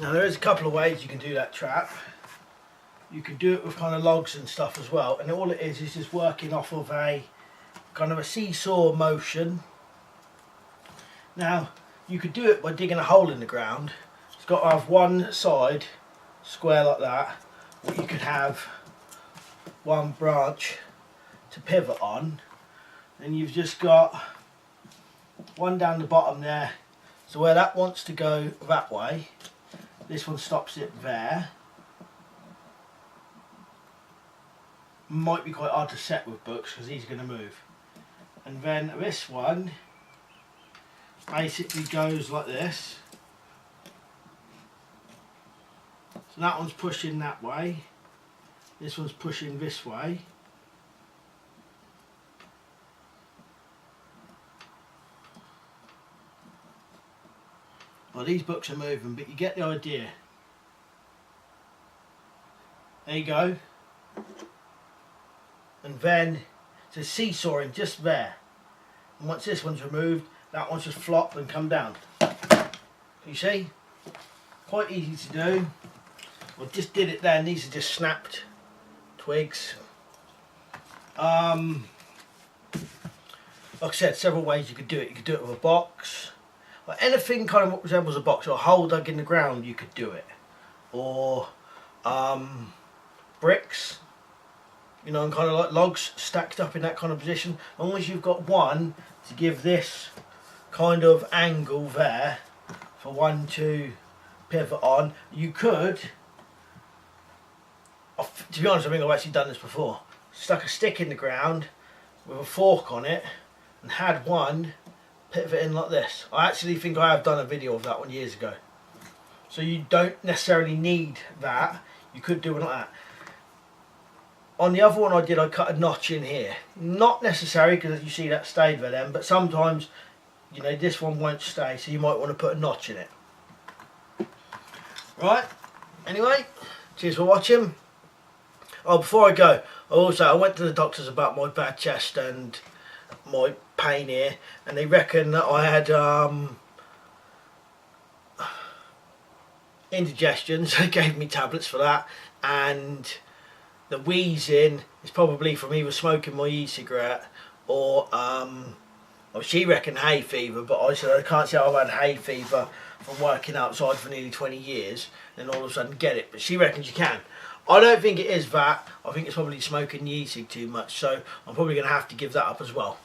Now there is a couple of ways you can do that trap. You can do it with kind of logs and stuff as well, and all it is just working off of a kind of a seesaw motion. Now you could do it by digging a hole in the ground. It's got to have one side square like that, or you could have one branch to pivot on. Then you've just got one down the bottom there, so where that wants to go that way, this one stops it there. Might be quite hard to set with books because he's going to move. And then this one basically goes like this. So that one's pushing that way, this one's pushing this way. Well, these books are moving, but you get the idea. There you go. And then it's seesawing just there. And once this one's removed, that one's just flop and come down. You see? Quite easy to do. I just did it there, and these are just snapped twigs. Like I said, several ways you could do it. You could do it with a box. Or anything kind of what resembles a box, or a hole dug in the ground, you could do it. Or bricks, you know, and kind of like logs stacked up in that kind of position. As long as you've got one to give this kind of angle there for one to pivot on, you could, to be honest, I think I've actually done this before, stuck a stick in the ground with a fork on it and had one pivot in like this. I actually think I have done a video of that one years ago. So you don't necessarily need that, you could do it like that. On the other one I did, I cut a notch in here. Not necessary, because you see that stayed there then, but sometimes, you know, this one won't stay, so you might want to put a notch in it. Right, anyway, cheers for watching. Oh, before I go, I went to the doctors about my bad chest and my pain here, and they reckon that I had indigestion, so they gave me tablets for that, and the wheezing is probably from either smoking my e-cigarette or well, she reckoned hay fever, but I said I can't say I've had hay fever from working outside for nearly 20 years and all of a sudden get it, but she reckons you can. I don't think it is that. I think it's probably smoking the e-cig too much, so I'm probably going to have to give that up as well.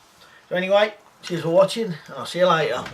So anyway, cheers for watching, and I'll see you later.